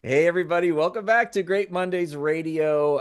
Hey everybody, welcome back to Great Mondays Radio.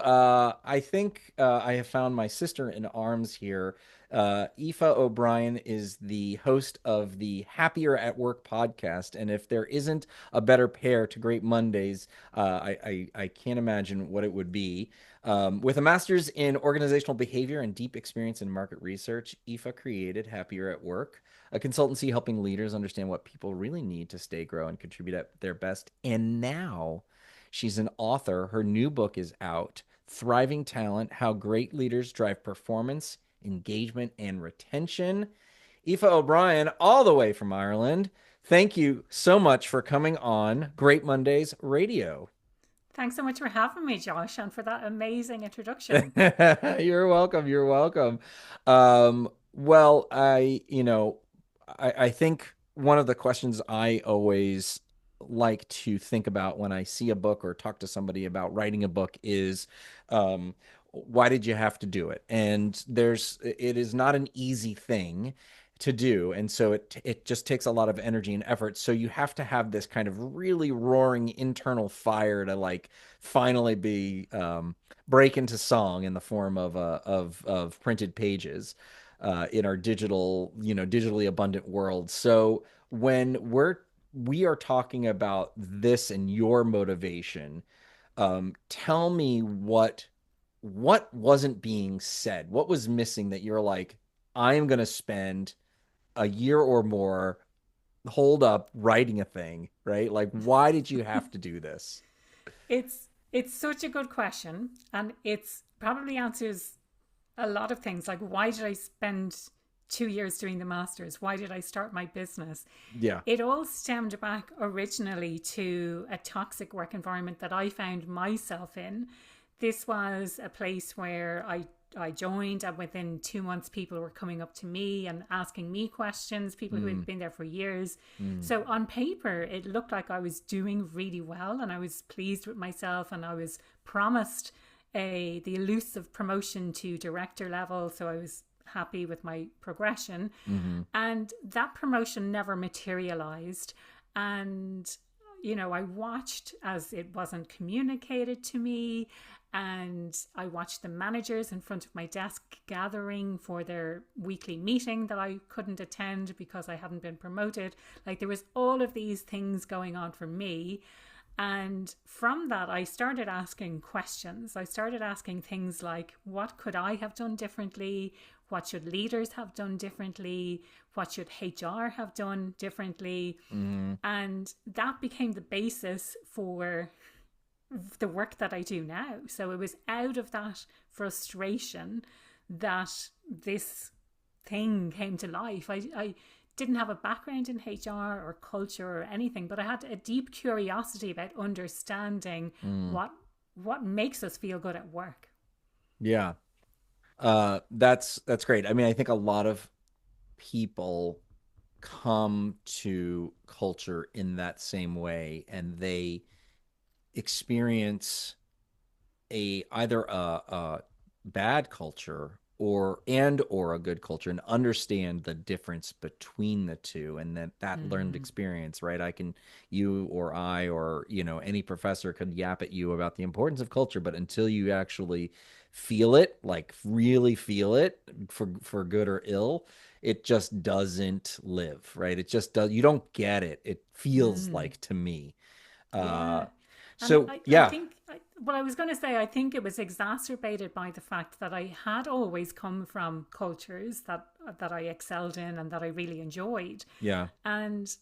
I think I have found my sister in arms here. Aoife O'Brien is the host of the Happier at Work podcast, and if there isn't a better pair to Great Mondays, I can't imagine what it would be. With a master's in organizational behavior and deep experience in market research, Aoife created Happier at Work, a consultancy helping leaders understand what people really need to stay, grow, and contribute at their best. And now she's an author. Her new book is out, Thriving Talent: How Great Leaders Drive Performance, Engagement, and Retention. Aoife O'Brien, all the way from Ireland. Thank you so much for coming on Great Mondays Radio. Thanks so much for having me, Josh, and for that amazing introduction. You're welcome. You're welcome. Well, I think one of the questions I always like to think about when I see a book or talk to somebody about writing a book is, why did you have to do it? And it is not an easy thing to do, and so it just takes a lot of energy and effort. So you have to have this kind of really roaring internal fire to like finally be break into song in the form of printed pages in our digitally abundant world. So when we are talking about this and your motivation, tell me what wasn't being said, what was missing that you're like, I am going to spend a year or more hold up writing a thing, right? Like, why did you have to do this? It's such a good question, and it's probably answers a lot of things. Like, why did I spend 2 years doing the masters? Why did I start my business? Yeah. It all stemmed back originally to a toxic work environment that I found myself in. This was a place where I joined, and within 2 months, people were coming up to me and asking me questions, people who Mm, had been there for years. mm, So, on paper, it looked like I was doing really well and I was pleased with myself, and I was promised the elusive promotion to director level. So, I was happy with my progression. mm-hmm. And that promotion never materialized. And I watched as it wasn't communicated to me, and I watched the managers in front of my desk gathering for their weekly meeting that I couldn't attend because I hadn't been promoted. Like, there was all of these things going on for me. And from that, I started asking questions. I started asking things like, what could I have done differently? What should leaders have done differently? What should HR have done differently? Mm-hmm. And that became the basis for the work that I do now. So it was out of that frustration that this thing came to life. I didn't have a background in HR or culture or anything, but I had a deep curiosity about understanding Mm. what makes us feel good at work. Yeah. That's great. I mean, I think a lot of people come to culture in that same way, and they experience a either a bad culture or a good culture, and understand the difference between the two, and that learned Mm. experience, right? You or I or any professor could yap at you about the importance of culture, but until you actually feel it, like really feel it, for good or ill, it just doesn't live, right? It just does. You don't get it. It feels Mm. like, to me. uh Yeah. And so I yeah. think, well, I was going to say, I think it was exacerbated by the fact that I had always come from cultures that I excelled in and that I really enjoyed. Yeah. And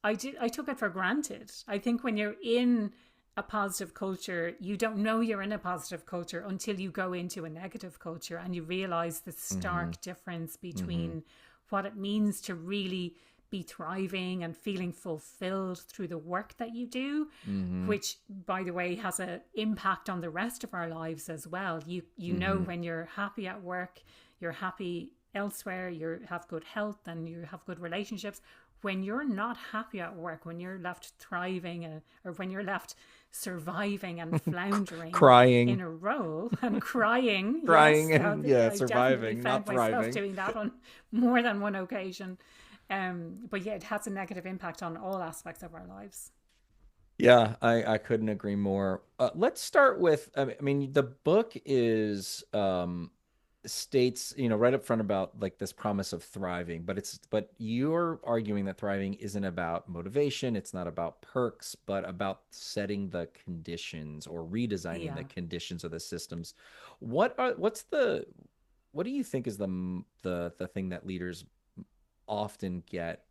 I took it for granted. I think when you're in a positive culture, you don't know you're in a positive culture until you go into a negative culture and you realize the Mm-hmm. stark difference Mm-hmm. between what it means to really be thriving and feeling fulfilled through the work that you do, Mm-hmm. which, by the way, has an impact on the rest of our lives as well. You know, Mm-hmm. when you're happy at work, you're happy elsewhere, you have good health and you have good relationships. When you're not happy at work, when you're left thriving, or when you're left surviving and floundering in Crying, a role and crying, crying, yes, and yeah, I definitely surviving, found not myself thriving. doing that on more than one occasion. But yeah, it has a negative impact on all aspects of our lives. Yeah, I couldn't agree more. Let's start with, I mean, the book is states, right up front about like this promise of thriving, but you're arguing that thriving isn't about motivation, it's not about perks, but about setting the conditions or redesigning the Yeah. conditions of the systems. What do you think is the thing that leaders often get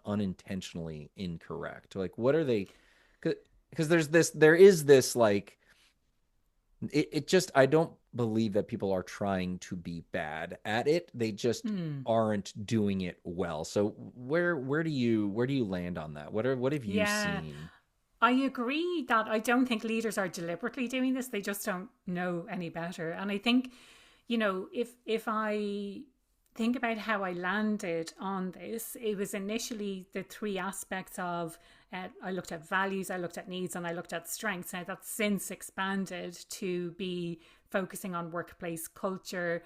unintentionally incorrect? Like, what are they? Because there is this like it just I don't believe that people are trying to be bad at it. They just Hmm. aren't doing it well. So where do you land on that? What have you Yeah. seen? I agree that I don't think leaders are deliberately doing this. They just don't know any better. And I think, if I think about how I landed on this, it was initially the three aspects of I looked at values, I looked at needs, and I looked at strengths. Now that's since expanded to be focusing on workplace culture,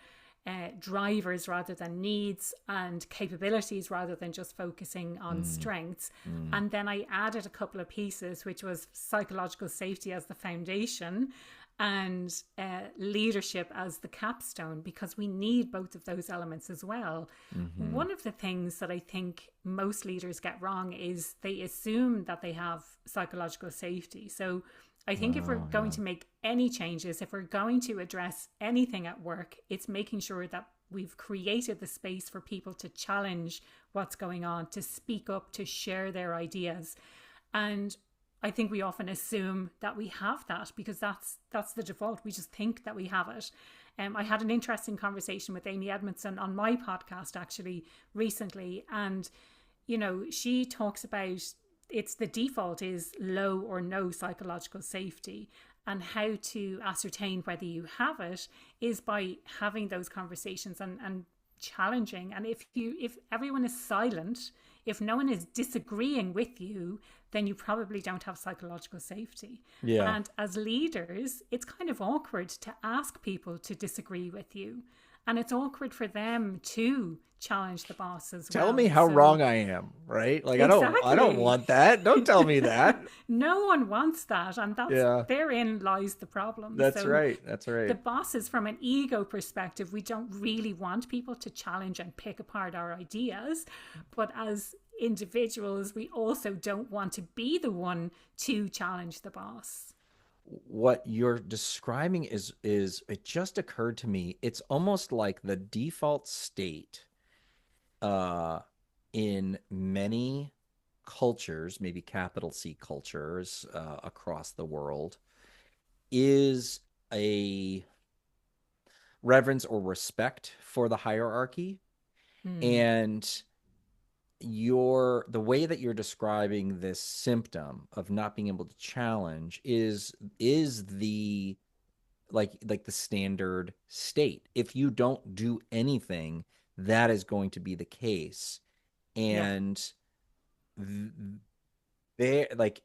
drivers rather than needs, and capabilities rather than just focusing on Mm, strengths. mm, And then I added a couple of pieces, which was psychological safety as the foundation and leadership as the capstone, because we need both of those elements as well. mm-hmm. One of the things that I think most leaders get wrong is they assume that they have psychological safety. So I think if we're Oh going yeah. to make any changes, if we're going to address anything at work, it's making sure that we've created the space for people to challenge what's going on, to speak up, to share their ideas. And I think we often assume that we have that because that's the default. We just think that we have it. I had an interesting conversation with Amy Edmondson on my podcast actually recently, and she talks about it's the default is low or no psychological safety, and how to ascertain whether you have it is by having those conversations and challenging. And if everyone is silent, if no one is disagreeing with you, then you probably don't have psychological safety. Yeah. And as leaders, it's kind of awkward to ask people to disagree with you, and it's awkward for them to challenge the boss as Tell me well. how So wrong I am, right? Like I don't exactly. want that. Don't tell me that. No one wants that, and that's Yeah. therein lies the problem. That's So right. That's the right. bosses, from an ego perspective, we don't really want people to challenge and pick apart our ideas, but as individuals we also don't want to be the one to challenge the boss. What you're describing is it just occurred to me, it's almost like the default state uh in many cultures, maybe capital C cultures across the world, is a reverence or respect for the hierarchy. Hmm. And the way that you're describing this symptom of not being able to challenge is the like the standard state. If you don't do anything, that is going to be the case. Yeah. And there like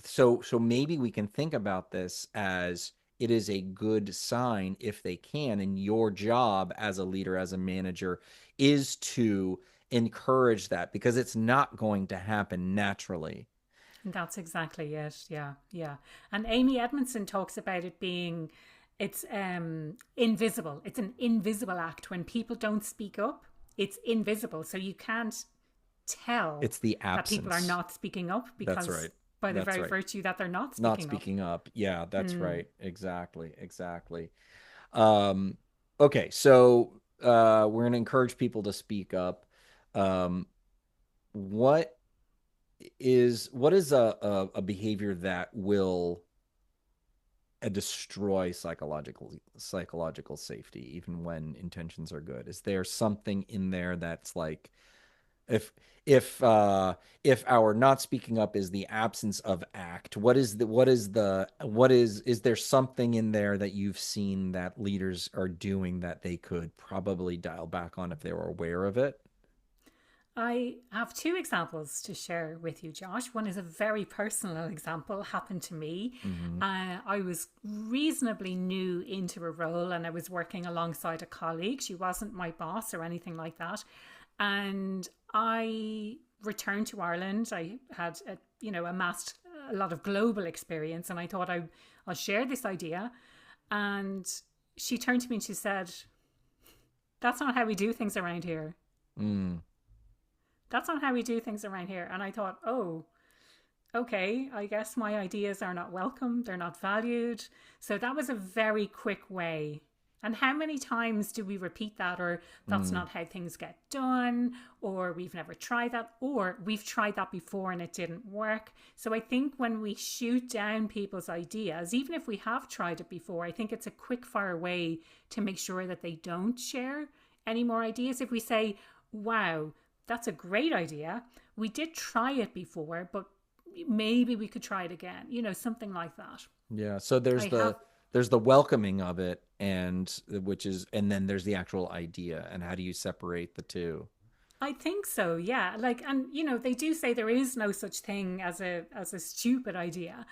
so maybe we can think about this as it is a good sign if they can, and your job as a leader, as a manager, is to encourage that because it's not going to happen naturally. That's exactly it. Yeah, yeah. And Amy Edmondson talks about it being it's invisible. It's an invisible act. When people don't speak up, it's invisible. So you can't tell It's the that people are absence. not speaking up That's because right. by the That's very right. virtue that they're not Not speaking up. speaking up. Yeah, that's Hmm. right. Exactly. Exactly. Um, okay, so we're going to encourage people to speak up. Um, what what is a behavior that will destroy psychological safety even when intentions are good? Is there something in there that's like if if uh if our not speaking up is the absence of act, what is there something in there that you've seen that leaders are doing that they could probably dial back on if they were aware of it? I have two examples to share with you, Josh. One is a very personal example, happened to me. Hmm. I was reasonably new into a role and I was working alongside a colleague. She wasn't my boss or anything like that. And I returned to Ireland. I had, amassed a lot of global experience. And I thought I'll share this idea. And she turned to me and she said, "That's not how we do things around here. Mm, That's not how we do things around here." And I thought, oh, okay, I guess my ideas are not welcome, they're not valued. So that was a very quick way. And how many times do we repeat that? Or that's mm, not how things get done, or we've never tried that, or we've tried that before and it didn't work. So I think when we shoot down people's ideas, even if we have tried it before, I think it's a quick fire way to make sure that they don't share any more ideas. If we say, wow, that's a great idea, we did try it before, but maybe we could try it again, something like that. yeah. So I have there's the welcoming of it, and which is, and then there's the actual idea, and how do you separate the two? I think so, yeah. Like, and they do say there is no such thing as a stupid idea.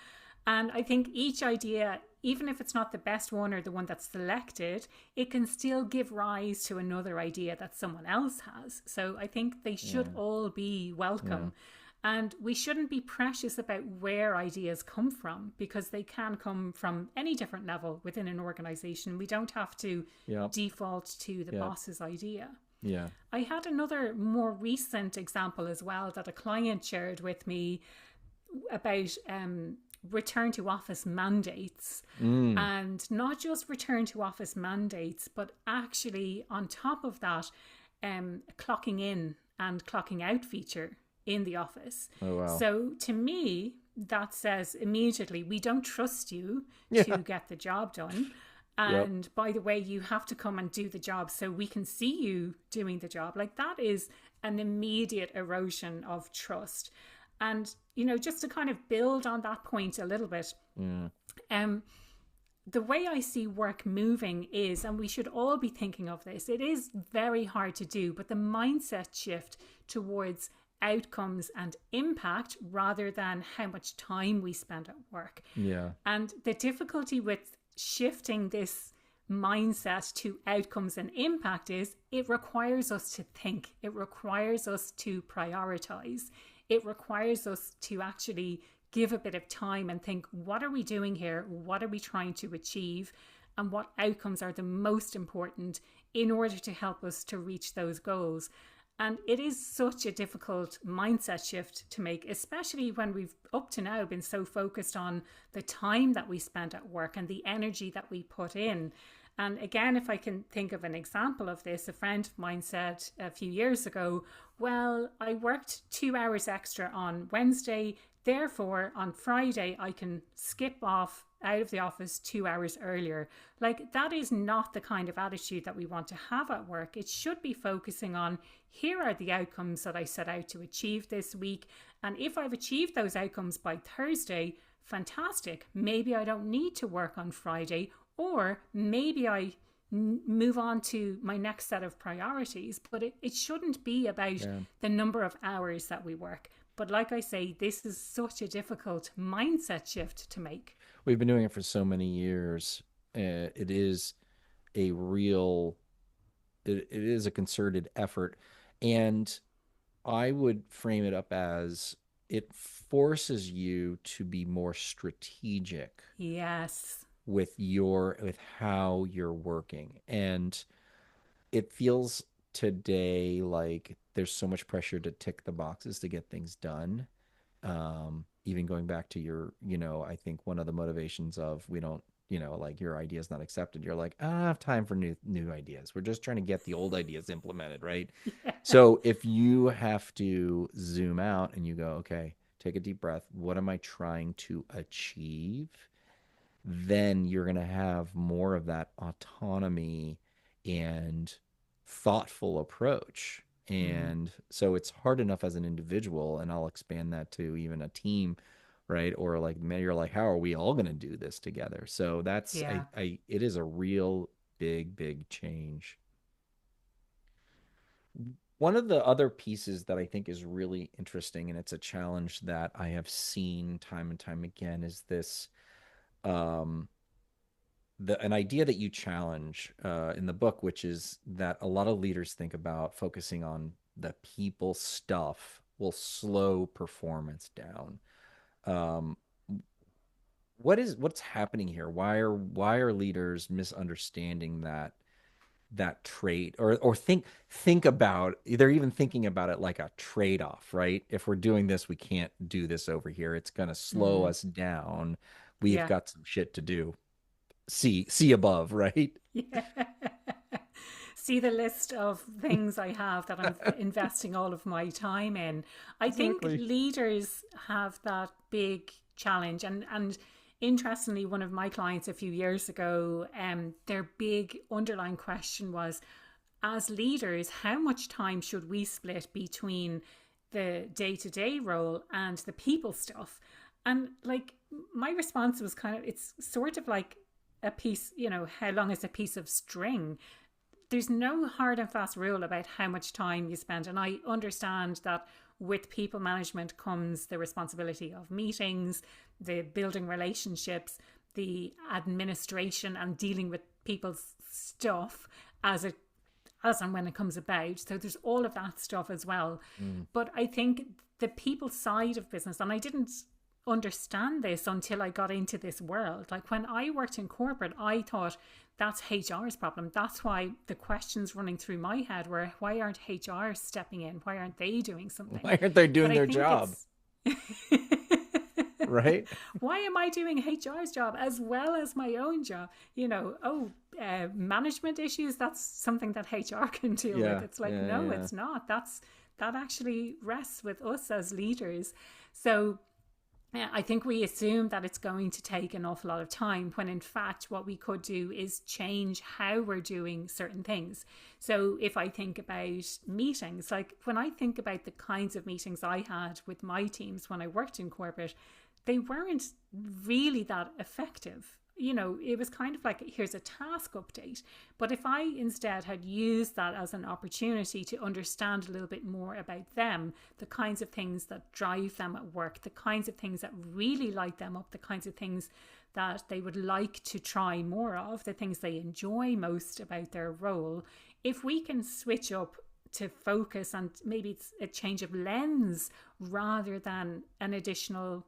And I think each idea, even if it's not the best one or the one that's selected, it can still give rise to another idea that someone else has. So I think they should Yeah, all be yeah, welcome. And we shouldn't be precious about where ideas come from, because they can come from any different level within an organization. We don't have to yeah, default to the yeah, boss's idea. yeah. I had another more recent example as well that a client shared with me about return to office mandates, Mm, and not just return to office mandates, but actually on top of that, clocking in and clocking out feature in the office. oh wow. So to me, that says immediately, we don't trust you to Yeah. get the job done. Yep. And by the way, you have to come and do the job so we can see you doing the job. Like, that is an immediate erosion of trust. And, just to kind of build on that point a little bit, Yeah. um, the way I see work moving is, and we should all be thinking of this, it is very hard to do, but the mindset shift towards outcomes and impact rather than how much time we spend at work. Yeah. And the difficulty with shifting this mindset to outcomes and impact is it requires us to think, it requires us to prioritize, it requires us to actually give a bit of time and think, what are we doing here? What are we trying to achieve? And what outcomes are the most important in order to help us to reach those goals? And it is such a difficult mindset shift to make, especially when we've up to now been so focused on the time that we spent at work and the energy that we put in. And again, if I can think of an example of this, a friend of mine said a few years ago, well, I worked 2 hours extra on Wednesday, therefore on Friday I can skip off out of the office 2 hours earlier. Like, that is not the kind of attitude that we want to have at work. It should be focusing on, here are the outcomes that I set out to achieve this week. And if I've achieved those outcomes by Thursday, fantastic. Maybe I don't need to work on Friday, or maybe I move on to my next set of priorities. But it shouldn't be about Yeah. the number of hours that we work. But like I say, this is such a difficult mindset shift to make. We've been doing it for so many years. It is a real, it is a concerted effort. And I would frame it up as it forces you to be more strategic Yes. with how you're working. And it feels today like there's so much pressure to tick the boxes to get things done. Even going back to your, I think one of the motivations of we don't, like your idea is not accepted. You're like, I don't have time for new ideas. We're just trying to get the old ideas implemented, right? Yeah. So if you have to zoom out and you go, okay, take a deep breath. What am I trying to achieve? Then you're going to have more of that autonomy and thoughtful approach. Mm. And so it's hard enough as an individual, and I'll expand that to even a team, right? Or like, man, you're like, how are we all going to do this together? So that's, Yeah. it is a real big change. One of the other pieces that I think is really interesting, and it's a challenge that I have seen time and time again, is this um, an idea that you challenge in the book, which is that a lot of leaders think about focusing on the people stuff will slow performance down. what's happening here? Why are leaders misunderstanding that trait, or think about, they're even thinking about it like a trade-off, right? If we're doing this, we can't do this over here. It's going to slow Mm, us down. We've yeah. got some shit to do. See above, right? Yeah. See the list of things I have that I'm investing all of my time in. I think Exactly. leaders have that big challenge, and interestingly, one of my clients a few years ago, their big underlying question was, as leaders, how much time should we split between the day to day role and the people stuff? And like my response was kind of, it's sort of like a piece, how long is a piece of string? There's no hard and fast rule about how much time you spend. And I understand that with people management comes the responsibility of meetings, the building relationships, the administration, and dealing with people's stuff as and when it comes about. So there's all of that stuff as well. Mm. But I think the people side of business, and I didn't understand this until I got into this world. Like when I worked in corporate, I thought that's HR's problem. That's why the questions running through my head were, why aren't HR stepping in? Why aren't they doing something? Why aren't they But doing I their think job? it's Right? why am I doing HR's job as well as my own job? Management issues, that's something that HR can deal with. Yeah, It's like, yeah, no, yeah. it's not. That actually rests with us as leaders. So yeah, I think we assume that it's going to take an awful lot of time when in fact what we could do is change how we're doing certain things. So if I think about meetings, like when I think about the kinds of meetings I had with my teams when I worked in corporate, they weren't really that effective. It was kind of like, here's a task update. But if I instead had used that as an opportunity to understand a little bit more about them, the kinds of things that drive them at work, the kinds of things that really light them up, the kinds of things that they would like to try more of, the things they enjoy most about their role, if we can switch up to focus, and maybe it's a change of lens rather than an additional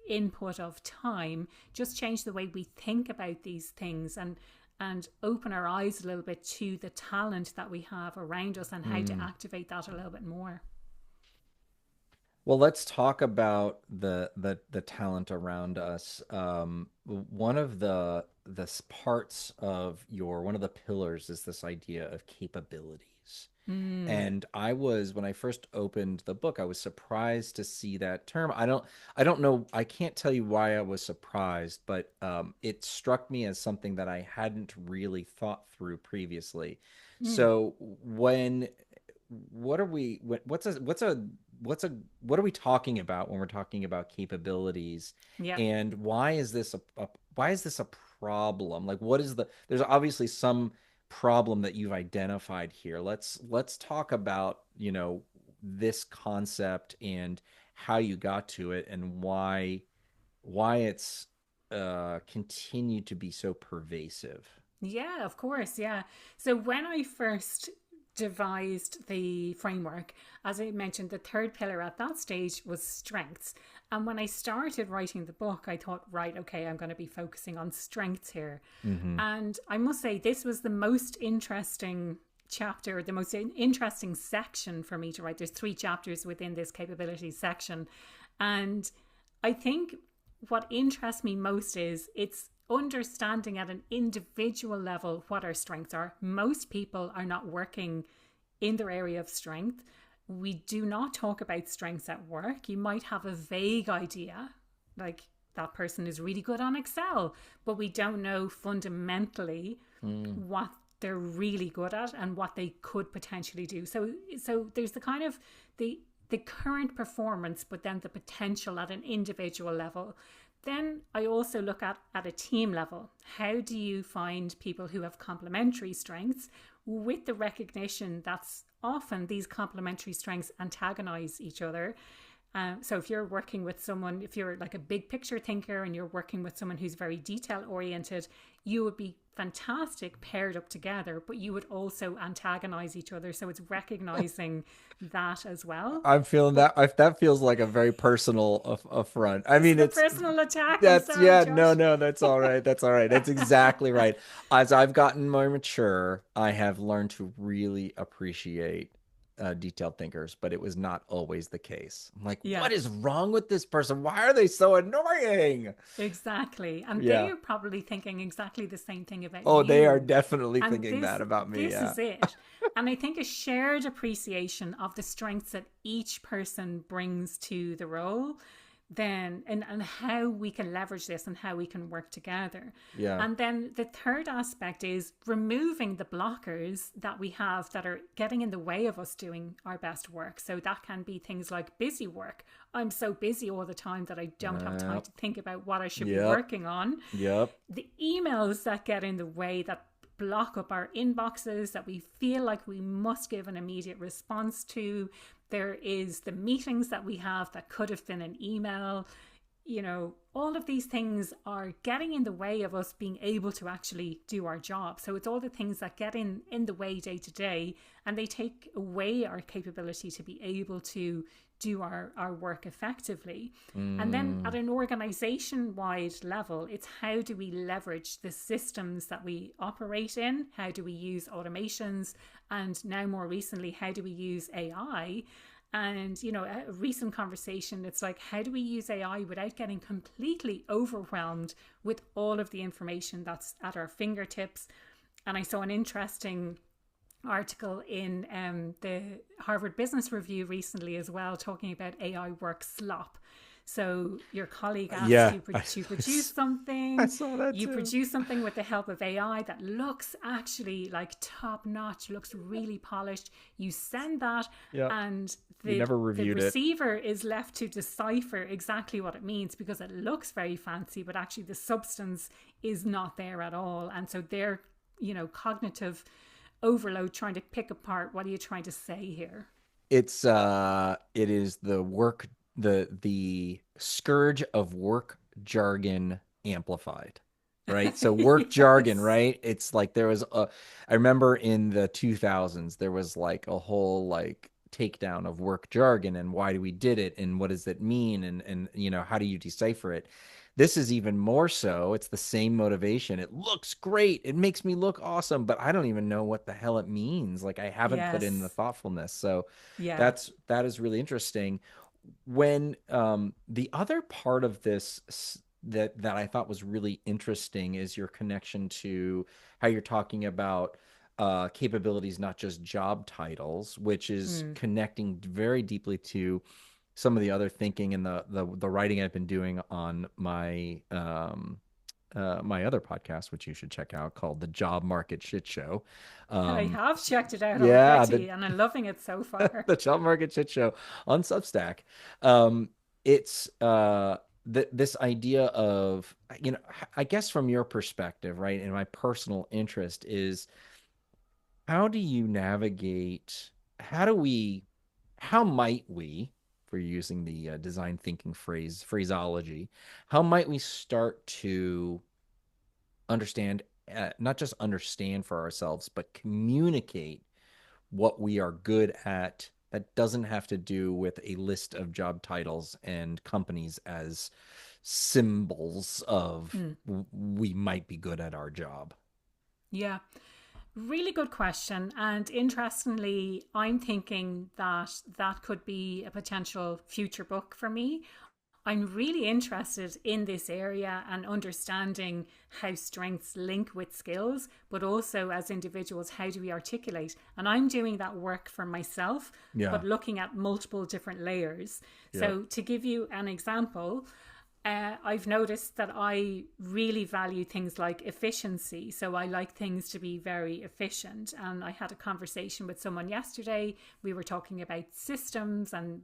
input of time, just change the way we think about these things, and open our eyes a little bit to the talent that we have around us and how to Mm. activate that a little bit more. Well, let's talk about the talent around us. One of the parts of your one of the pillars is this idea of capabilities. Mm, And when I first opened the book, I was surprised to see that term. I don't know, I can't tell you why I was surprised, but it struck me as something that I hadn't really thought through previously. mm, So what are we, what are we talking about when we're talking about capabilities? yeah. And why is this a problem? Like, there's obviously some problem that you've identified here. Let's talk about, this concept and how you got to it, and why it's continued to be so pervasive. Yeah, of course. Yeah. So when I first devised the framework, as I mentioned, the third pillar at that stage was strengths. And when I started writing the book, I thought, right, okay, I'm going to be focusing on strengths here. Hmm. And I must say, this was the most interesting chapter, the most interesting section for me to write. There's 3 chapters within this capabilities section. And I think what interests me most is it's understanding at an individual level what our strengths are. Most people are not working in their area of strength. We do not talk about strengths at work. You might have a vague idea, like that person is really good on Excel, but we don't know fundamentally Mm. what they're really good at and what they could potentially do. So there's the kind of the current performance, but then the potential at an individual level. Then I also look at a team level. How do you find people who have complementary strengths with the recognition that's often these complementary strengths antagonize each other? So if you're working with someone, if you're like a big picture thinker and you're working with someone who's very detail oriented, you would be fantastic paired up together, but you would also antagonize each other. So it's recognizing that as well. I'm feeling But that. That feels like a very personal affront. I this mean, is a it's personal attack. I'm that's sorry, yeah, no, Josh. no, that's all right. That's all right. That's exactly right. As I've gotten more mature, I have learned to really appreciate detailed thinkers, but it was not always the case. I'm like, Yeah. what is wrong with this person? Why are they so annoying? Exactly. And they Yeah. are probably thinking exactly the same thing about Oh, they are you. definitely And thinking this that about me. this Yeah. is it. And I think a shared appreciation of the strengths that each person brings to the role, then and how we can leverage this and how we can work together. Yeah. And then the third aspect is removing the blockers that we have that are getting in the way of us doing our best work. So that can be things like busy work. I'm so busy all the time that I don't have time Yep. to think about what I should be Yep. working on. Yep. The emails that get in the way, that block up our inboxes, that we feel like we must give an immediate response to. There is the meetings that we have that could have been an email. All of these things are getting in the way of us being able to actually do our job. So it's all the things that get in the way day to day, and they take away our capability to be able to do our work effectively. And then Mm. at an organization wide level, it's how do we leverage the systems that we operate in? How do we use automations? And now more recently, how do we use AI? And, a recent conversation, it's like, how do we use AI without getting completely overwhelmed with all of the information that's at our fingertips? And I saw an interesting article in the Harvard Business Review recently as well, talking about AI work slop. So your colleague asks Yeah. you to produce I something, saw that you too. produce something with the help of AI that looks actually like top notch, looks really polished. You send that, Yep. and You the never the reviewed it. receiver is left to decipher exactly what it means, because it looks very fancy, but actually the substance is not there at all. And so they're, cognitive overload trying to pick apart what are you trying to say here. It is the work the scourge of work jargon amplified, right? So work jargon, Yes. right? It's like I remember in the 2000s there was like a whole like takedown of work jargon and why do we did it and what does it mean and how do you decipher it? This is even more so. It's the same motivation. It looks great. It makes me look awesome, but I don't even know what the hell it means. Like I haven't put in the Yes. thoughtfulness. So Yeah. that is really interesting. When the other part of this that I thought was really interesting is your connection to how you're talking about capabilities, not just job titles, which is Mm. connecting very deeply to some of the other thinking and the writing I've been doing on my other podcast, which you should check out, called The Job Market Shit Show. I Um, have checked it out yeah, already and I'm loving it so far. the Job Market Shit Show on Substack. It's this idea of I guess from your perspective, right, and my personal interest is how do you navigate? How do we? How might we? For using the design thinking phraseology, how might we start to understand, not just understand for ourselves, but communicate what we are good at that doesn't have to do with a list of job titles and companies as symbols of Mm. we might be good at our job. Yeah. Really good question. And interestingly, I'm thinking that that could be a potential future book for me. I'm really interested in this area and understanding how strengths link with skills, but also as individuals, how do we articulate? And I'm doing that work for myself, Yeah. but looking at multiple different layers. Yep. So, to give you an example, I've noticed that I really value things like efficiency. So I like things to be very efficient. And I had a conversation with someone yesterday. We were talking about systems and,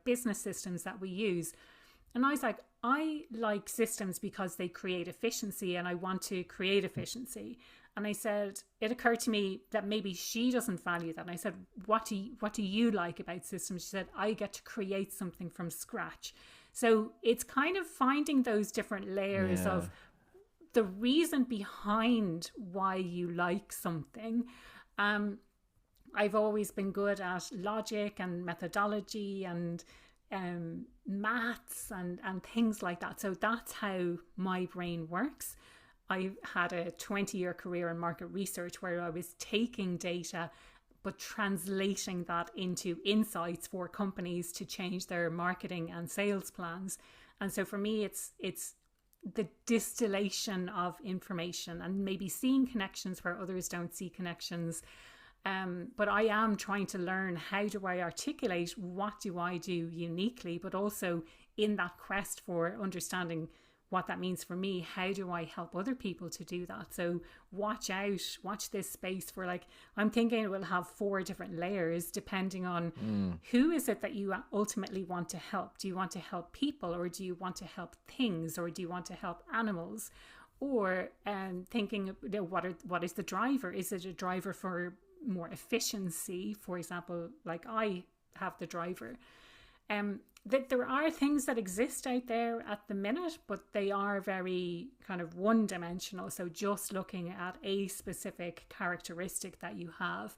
business systems that we use. And I was like, I like systems because they create efficiency and I want to create efficiency. And I said, it occurred to me that maybe she doesn't value that. And I said, what do you like about systems? She said, I get to create something from scratch. So it's kind of finding those different layers Yeah. of the reason behind why you like something. Um, I've always been good at logic and methodology and maths and things like that. So that's how my brain works. I had a 20-year career in market research where I was taking data but translating that into insights for companies to change their marketing and sales plans. And so for me, it's the distillation of information and maybe seeing connections where others don't see connections. But I am trying to learn, how do I articulate what do I do uniquely, but also in that quest for understanding what that means for me, how do I help other people to do that? So watch this space for, like, I'm thinking it will have 4 different layers depending on Mm. who is it that you ultimately want to help. Do you want to help people, or do you want to help things, or do you want to help animals? Or thinking, what is the driver? Is it a driver for more efficiency? For example, like I have the driver. That there are things that exist out there at the minute, but they are very kind of one dimensional. So just looking at a specific characteristic that you have.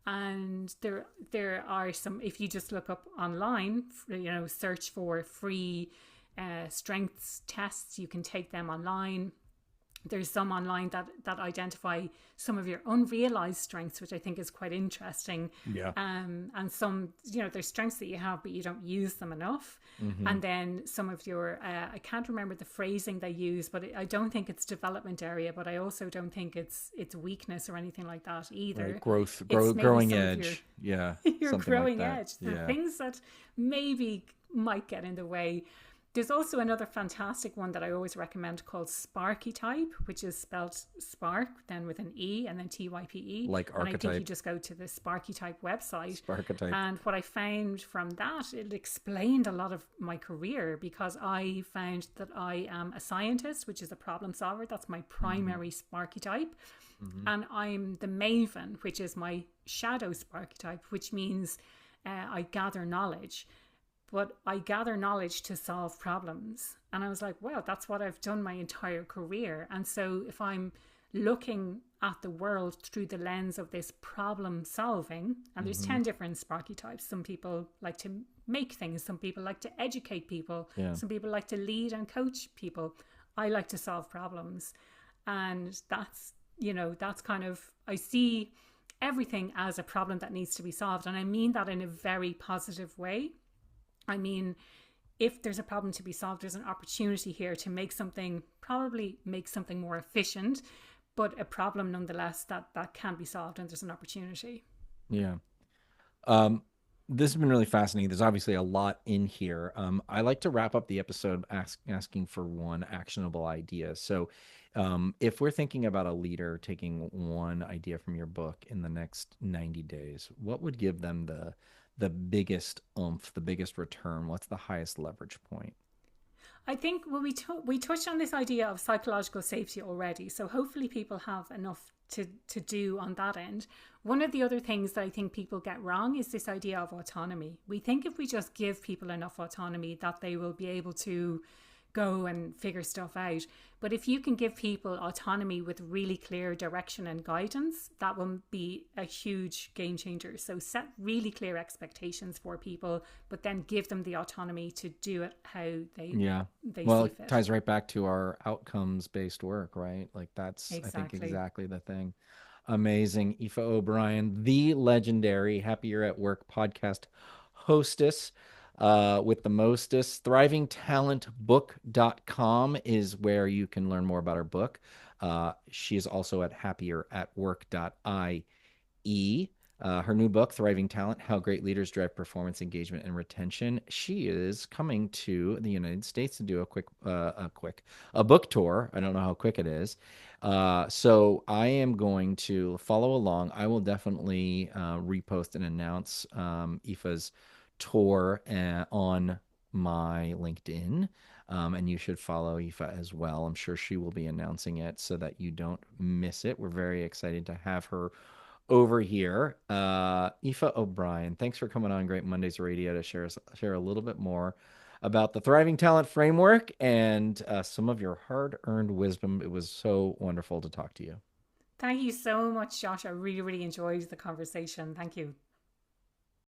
And there are some, if you just look up online, search for free strengths tests, you can take them online. There's some online that identify some of your unrealized strengths, which I think is quite interesting. Yeah. And some, there's strengths that you have, but you don't use them enough. Hmm. And then some of your, I can't remember the phrasing they use, but I don't think it's development area, but I also don't think it's weakness or anything like that Right. either. Growth, It's maybe growing some of your edge. Yeah. your Something like growing that. edge, the Yeah. things that maybe might get in the way. There's also another fantastic one that I always recommend called Sparky Type, which is spelled Spark, then with an E and then TYPE. Like And I think you archetype, just go to the Sparky Type website. archetype. And what I found from that, it explained a lot of my career, because I found that I am a scientist, which is a problem solver. That's my Hmm. primary Sparky Type. Hmm. And I'm the Maven, which is my shadow Sparky Type, which means I gather knowledge, but I gather knowledge to solve problems. And I was like, well, that's what I've done my entire career. And so if I'm looking at the world through the lens of this problem solving, and there's Hmm. 10 different Sparky types. Some people like to make things, some people like to educate people, Yeah. some people like to lead and coach people. I like to solve problems. And that's kind of, I see everything as a problem that needs to be solved. And I mean that in a very positive way. I mean, if there's a problem to be solved, there's an opportunity here to probably make something more efficient, but a problem nonetheless that can be solved, and there's an opportunity. Yeah. Um, this has been really fascinating. There's obviously a lot in here. I like to wrap up the episode asking for one actionable idea. So, if we're thinking about a leader taking one idea from your book in the next 90 days, what would give them the biggest oomph, the biggest return? What's the highest leverage point? I think, well, we touched on this idea of psychological safety already, so hopefully people have enough to do on that end. One of the other things that I think people get wrong is this idea of autonomy. We think if we just give people enough autonomy that they will be able to go and figure stuff out. But if you can give people autonomy with really clear direction and guidance, that will be a huge game changer. So set really clear expectations for people, but then give them the autonomy to do it how Yeah. they Well, see it fit. ties right back to our outcomes based work, right? Like that's, I think, Exactly. exactly the thing. Amazing. Aoife O'Brien, the legendary Happier at Work podcast hostess with the mostest. Thrivingtalentbook.com is where you can learn more about her book. She is also at happieratwork.ie. Her new book, Thriving Talent: How Great Leaders Drive Performance, Engagement, and Retention. She is coming to the United States to do a book tour. I don't know how quick it is. So I am going to follow along. I will definitely repost and announce Aoife's tour on my LinkedIn, and you should follow Aoife as well. I'm sure she will be announcing it so that you don't miss it. We're very excited to have her over here. Aoife O'Brien, thanks for coming on Great Mondays Radio to share a little bit more about the Thriving Talent Framework and some of your hard-earned wisdom. It was so wonderful to talk to you. Thank you so much, Josh. I really, really enjoyed the conversation. Thank you.